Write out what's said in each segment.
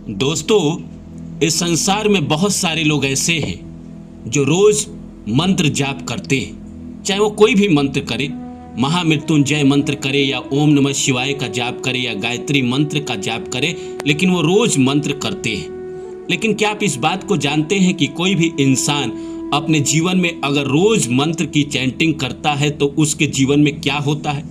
दोस्तों, इस संसार में बहुत सारे लोग ऐसे हैं जो रोज मंत्र जाप करते हैं। चाहे वो कोई भी मंत्र करे, महामृत्युंजय मंत्र करे या ओम नमः शिवाय का जाप करे या गायत्री मंत्र का जाप करे, लेकिन वो रोज मंत्र करते हैं। लेकिन क्या आप इस बात को जानते हैं कि कोई भी इंसान अपने जीवन में अगर रोज मंत्र की चैंटिंग करता है तो उसके जीवन में क्या होता है,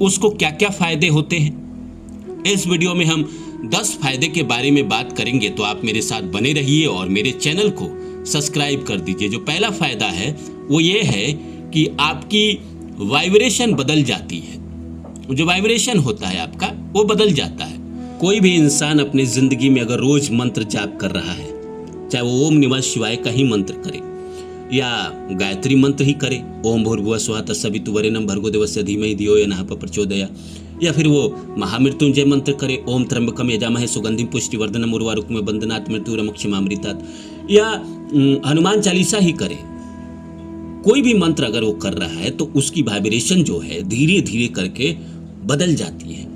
उसको क्या क्या फायदे होते हैं? इस वीडियो में हम 10 फायदे के बारे में बात करेंगे, तो आप मेरे साथ बने रहिए और मेरे चैनल को सब्सक्राइब कर दीजिए। जो पहला फायदा है वो ये है कि आपकी वाइब्रेशन बदल जाती है। जो वाइब्रेशन होता है आपका वो बदल जाता है। कोई भी इंसान अपनी जिंदगी में अगर रोज मंत्र जाप कर रहा है, चाहे वो ओम नमः शिवाय का ही मंत्र करे या गायत्री मंत्र ही करे, ओम भूर्भुवः स्वः तत्सवितुर्वरेण्यं भर्गो देवस्य धीमहि धियो यो नः प्रचोदयात्, या फिर वो महामृत्युंजय मंत्र करे, ओम त्र्यंबकम यजामहे सुगंधिम पुष्टिवर्धनम उर्वारुकमिव बंधनात् मृत्युर्मुक्षीमामृतात्, या हनुमान चालीसा ही करे। कोई भी मंत्र अगर वो कर रहा है तो उसकी वाइब्रेशन जो है धीरे धीरे करके बदल जाती है।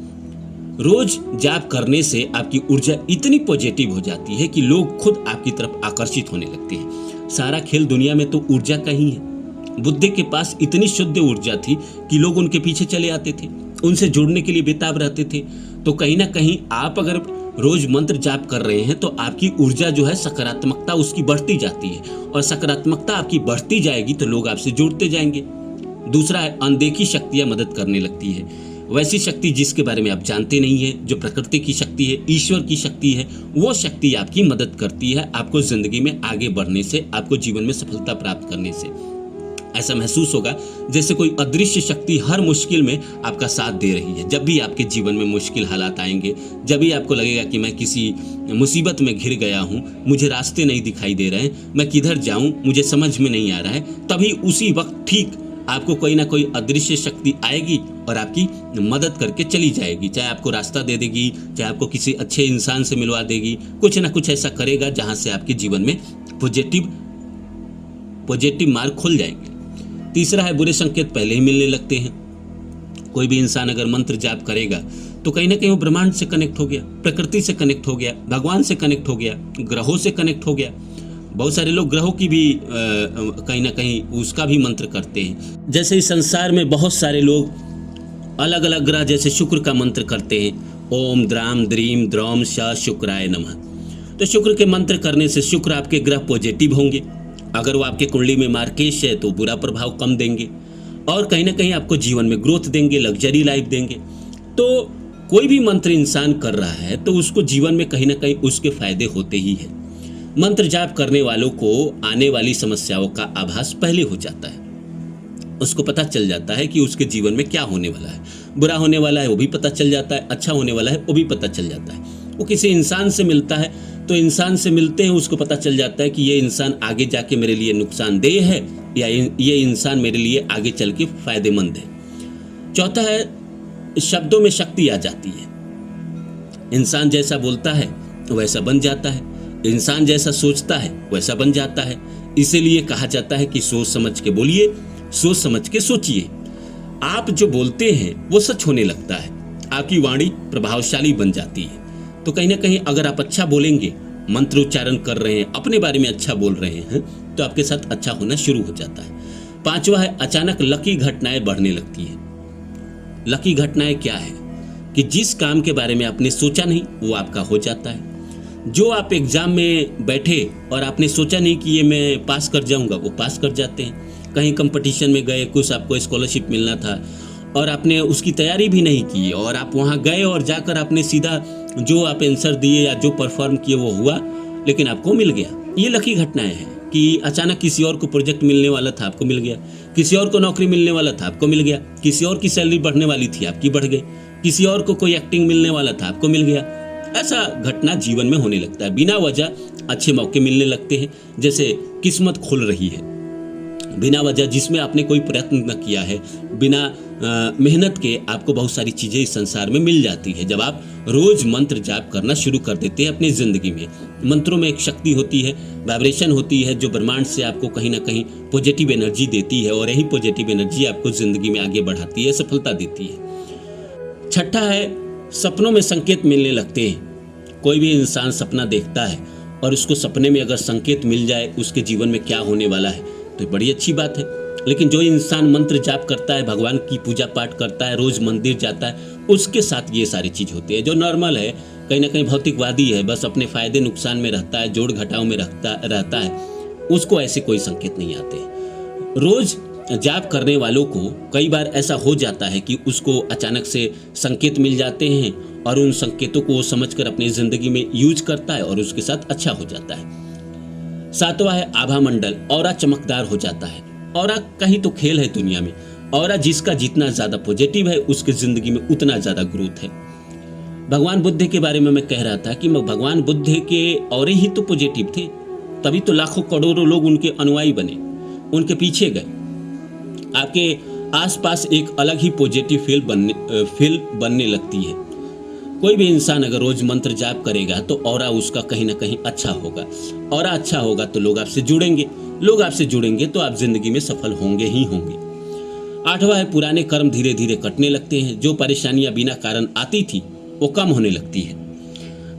रोज जाप करने से आपकी ऊर्जा इतनी पॉजिटिव हो जाती है कि लोग खुद आपकी तरफ आकर्षित होने लगते हैं। सारा खेल दुनिया में तो ऊर्जा का ही है। बुद्ध के पास इतनी शुद्ध ऊर्जा थी कि लोग उनके पीछे चले आते थे, उनसे जुड़ने के लिए बेताब रहते थे। तो कहीं ना कहीं आप अगर रोज मंत्र जाप कर रहे हैं तो आपकी ऊर्जा जो है, सकारात्मकता उसकी बढ़ती जाती है, और सकारात्मकता आपकी बढ़ती जाएगी तो लोग आपसे जुड़ते जाएंगे। दूसरा है, अनदेखी शक्तियां मदद करने लगती है। वैसी शक्ति जिसके बारे में आप जानते नहीं है, जो प्रकृति की शक्ति है, ईश्वर की शक्ति है, वो शक्ति आपकी मदद करती है आपको जिंदगी में आगे बढ़ने से, आपको जीवन में सफलता प्राप्त करने से। ऐसा महसूस होगा जैसे कोई अदृश्य शक्ति हर मुश्किल में आपका साथ दे रही है। जब भी आपके जीवन में मुश्किल हालात आएंगे, जब भी आपको लगेगा कि मैं किसी मुसीबत में घिर गया हूँ, मुझे रास्ते नहीं दिखाई दे रहे हैं, मैं किधर जाऊँ मुझे समझ में नहीं आ रहा है, तभी उसी वक्त ठीक आपको कोई ना कोई अदृश्य शक्ति आएगी और आपकी मदद करके चली जाएगी। चाहे आपको रास्ता दे देगी, चाहे आपको किसी अच्छे इंसान से मिलवा देगी, कुछ ना कुछ ऐसा करेगा जहाँ से आपके जीवन में पॉजिटिव मार्ग खुल जाएंगे। तीसरा है, बुरे संकेत पहले ही मिलने लगते हैं। कोई भी इंसान अगर मंत्र जाप करेगा तो कहीं ना कहीं वो ब्रह्मांड से कनेक्ट हो गया, प्रकृति से कनेक्ट हो गया, भगवान से कनेक्ट हो गया, ग्रहों से कनेक्ट हो गया। बहुत सारे लोग ग्रहों की भी कहीं ना कहीं उसका भी मंत्र करते हैं। जैसे इस संसार में बहुत सारे लोग अलग अलग ग्रह, जैसे शुक्र का मंत्र करते हैं, ओम द्राम द्रीम द्रौम श शुक्राय नमः। तो शुक्र के मंत्र करने से शुक्र आपके ग्रह पॉजिटिव होंगे। अगर वो आपके कुंडली में मार्केश है तो बुरा प्रभाव कम देंगे और कहीं ना कहीं आपको जीवन में ग्रोथ देंगे, लग्जरी लाइफ देंगे। तो कोई भी मंत्र इंसान कर रहा है तो उसको जीवन में कहीं ना कहीं उसके फायदे होते ही हैं। मंत्र जाप करने वालों को आने वाली समस्याओं का आभास पहले हो जाता है। उसको पता चल जाता है कि उसके जीवन में क्या होने वाला है, बुरा होने वाला है वो भी पता चल जाता है, अच्छा होने वाला है वो भी पता चल जाता है। वो किसी इंसान से मिलता है तो इंसान से मिलते हैं उसको पता चल जाता है कि ये इंसान आगे जाके मेरे लिए नुकसानदेह है या ये इंसान मेरे लिए आगे चल के फायदेमंद है। चौथा है, शब्दों में शक्ति आ जाती है। इंसान जैसा बोलता है वैसा बन जाता है, इंसान जैसा सोचता है वैसा बन जाता है। इसीलिए कहा जाता है कि सोच समझ के बोलिए, सोच समझ के सोचिए। आप जो बोलते हैं वो सच होने लगता है, आपकी वाणी प्रभावशाली बन जाती है। तो कहीं ना कहीं अगर आप अच्छा बोलेंगे, मंत्र उच्चारण कर रहे हैं, अपने बारे में अच्छा बोल रहे हैं, तो आपके साथ अच्छा होना शुरू हो जाता है। पांचवा है, अचानक लकी घटनाएं बढ़ने लगती है। लकी घटनाएं क्या है कि जिस काम के बारे में आपने सोचा नहीं वो आपका हो जाता है। जो आप एग्जाम में बैठे और आपने सोचा नहीं कि ये मैं पास कर जाऊंगा, वो पास कर जाते हैं। कहीं कंपटीशन में गए, कुछ आपको स्कॉलरशिप मिलना था और आपने उसकी तैयारी भी नहीं की और आप वहाँ गए और जाकर आपने सीधा जो आप आंसर दिए या जो परफॉर्म किए वो हुआ, लेकिन आपको मिल गया। ये लकी घटनाएं हैं कि अचानक किसी और को प्रोजेक्ट मिलने वाला था, आपको मिल गया। किसी और को नौकरी मिलने वाला था, आपको मिल गया। किसी और की सैलरी बढ़ने वाली थी, आपकी बढ़ गई। किसी और को कोई एक्टिंग मिलने वाला था, आपको मिल गया। ऐसा घटना जीवन में होने लगता है। बिना वजह अच्छे मौके मिलने लगते हैं, जैसे किस्मत खुल रही है बिना वजह, जिसमें आपने कोई प्रयत्न न किया है, बिना मेहनत के आपको बहुत सारी चीज़ें इस संसार में मिल जाती है जब आप रोज मंत्र जाप करना शुरू कर देते हैं अपनी जिंदगी में। मंत्रों में एक शक्ति होती है, वाइब्रेशन होती है, जो ब्रह्मांड से आपको कहीं ना कहीं पॉजिटिव एनर्जी देती है और यही पॉजिटिव एनर्जी आपको जिंदगी में आगे बढ़ाती है, सफलता देती है। छठा है, सपनों में संकेत मिलने लगते हैं। कोई भी इंसान सपना देखता है और उसको सपने में अगर संकेत मिल जाए उसके जीवन में क्या होने वाला है तो बड़ी अच्छी बात है। लेकिन जो इंसान मंत्र जाप करता है, भगवान की पूजा पाठ करता है, रोज मंदिर जाता है, उसके साथ ये सारी चीज होती है। जो नॉर्मल है, कहीं ना कहीं भौतिकवादी है, बस अपने फायदे नुकसान में रहता है, जोड़ घटाव में रहता है, उसको ऐसे कोई संकेत नहीं आते। रोज जाप करने वालों को कई बार ऐसा हो जाता है कि उसको अचानक से संकेत मिल जाते हैं और उन संकेतों को वो समझकर अपनी जिंदगी में यूज करता है और उसके साथ अच्छा हो जाता है। सातवां है आभा मंडल, ऑरा चमकदार हो जाता है। ऑरा का ही तो खेल है दुनिया में। ऑरा जिसका जितना ज्यादा पॉजिटिव है उसके जिंदगी में उतना ज्यादा ग्रोथ है। भगवान बुद्ध के बारे में मैं कह रहा था कि भगवान बुद्ध के ऑरे ही तो पॉजिटिव थे, तभी तो लाखों करोड़ों लोग उनके अनुयायी बने, उनके पीछे गए। आपके आसपास एक अलग ही पॉजिटिव फील बनने लगती है। कोई भी इंसान अगर रोज मंत्र जाप करेगा तो ऑरा उसका कहीं ना कहीं अच्छा होगा। ऑरा अच्छा होगा तो लोग आपसे जुड़ेंगे, लोग आपसे जुड़ेंगे तो आप जिंदगी में सफल होंगे ही होंगे। आठवां है पुराने कर्म धीरे धीरे कटने लगते हैं। जो परेशानियां बिना कारण आती थी वो कम होने लगती है।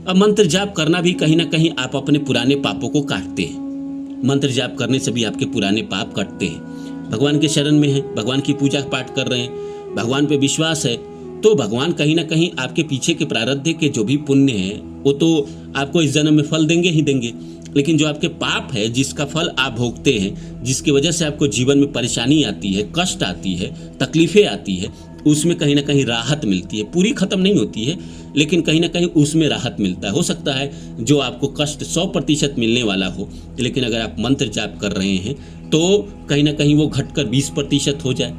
अब मंत्र जाप करना भी कहीं ना कहीं आप अपने पुराने पापों को काटते हैं। मंत्र जाप करने से भी आपके पुराने पाप कटते हैं। भगवान के शरण में है, भगवान की पूजा पाठ कर रहे हैं, भगवान पे विश्वास है, तो भगवान कहीं ना कहीं आपके पीछे के प्रारब्ध के जो भी पुण्य है वो तो आपको इस जन्म में फल देंगे ही देंगे। लेकिन जो आपके पाप है, जिसका फल आप भोगते हैं, जिसकी वजह से आपको जीवन में परेशानी आती है, कष्ट आती है, तकलीफें आती है, उसमें कहीं ना कहीं राहत मिलती है। पूरी खत्म नहीं होती है लेकिन कहीं ना कहीं उसमें राहत मिलता है। हो सकता है जो आपको कष्ट 100% मिलने वाला हो, लेकिन अगर आप मंत्र जाप कर रहे हैं तो कहीं ना कहीं वो घटकर 20% हो जाए।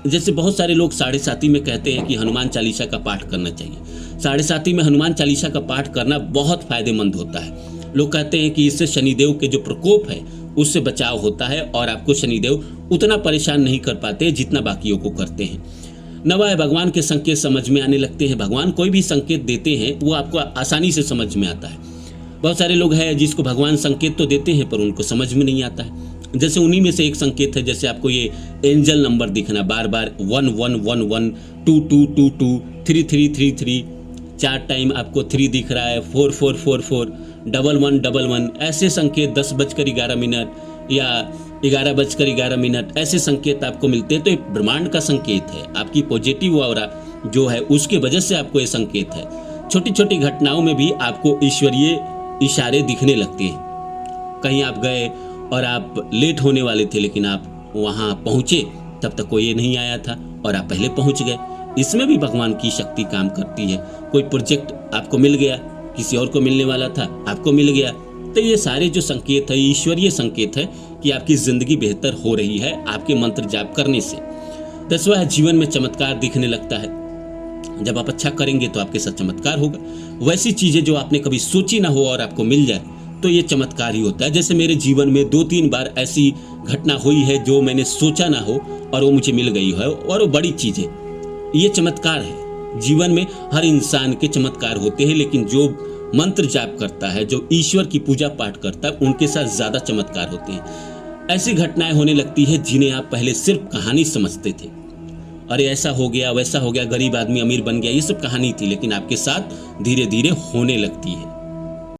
जैसे बहुत सारे लोग 7.5 में कहते हैं कि हनुमान चालीसा का पाठ करना चाहिए। 7.5 में हनुमान चालीसा का पाठ करना बहुत फायदेमंद होता है। लोग कहते हैं कि इससे शनिदेव के जो प्रकोप है उससे बचाव होता है और आपको शनिदेव उतना परेशान नहीं कर पाते जितना बाकियों को करते हैं। नवा है भगवान के संकेत समझ में आने लगते हैं। भगवान कोई भी संकेत देते हैं वो आपको आसानी से समझ में आता है। बहुत सारे लोग हैं जिसको भगवान संकेत तो देते हैं पर उनको समझ में नहीं आता है। जैसे उन्हीं में से एक संकेत है, जैसे आपको ये एंजल नंबर दिखना, बार बार 1111 2222 3333, 4 टाइम आपको 3 दिख रहा है, 4444 1111, ऐसे संकेत 10:11 या 11:11 ऐसे संकेत आपको मिलते हैं। तो ये ब्रह्मांड का संकेत है, आपकी पॉजिटिव ऑरा जो है उसके वजह से आपको ये संकेत है। छोटी छोटी घटनाओं में भी आपको ईश्वरीय इशारे दिखने लगते हैं। कहीं आप गए और आप लेट होने वाले थे लेकिन आप वहाँ पहुँचे, तब तक कोई नहीं आया था और आप पहले पहुँच गए। इसमें भी भगवान की शक्ति काम करती है। कोई प्रोजेक्ट आपको मिल गया, किसी और को मिलने वाला था, आपको मिल गया। तो ये सारे जो संकेत है ईश्वरीय संकेत है कि आपकी जिंदगी बेहतर हो रही है आपके मंत्र जाप करने से। 10वां है जीवन में चमत्कार दिखने लगता है। जब आप अच्छा करेंगे तो आपके साथ चमत्कार होगा। वैसी चीजें जो आपने कभी सोची ना हो और आपको मिल जाए तो ये चमत्कार ही होता है। जैसे मेरे जीवन में 2-3 बार ऐसी घटना हुई है जो मैंने सोचा ना हो और वो मुझे मिल गई है और वो बड़ी चीज है। ये चमत्कार है। जीवन में हर इंसान के चमत्कार होते हैं, लेकिन जो मंत्र जाप करता है, जो ईश्वर की पूजा पाठ करता है, उनके साथ ज्यादा चमत्कार होते हैं। ऐसी घटनाएं होने लगती है जिन्हें आप पहले सिर्फ कहानी समझते थे। अरे ऐसा हो गया, वैसा हो गया, गरीब आदमी अमीर बन गया, ये सब कहानी थी, लेकिन आपके साथ धीरे धीरे होने लगती है।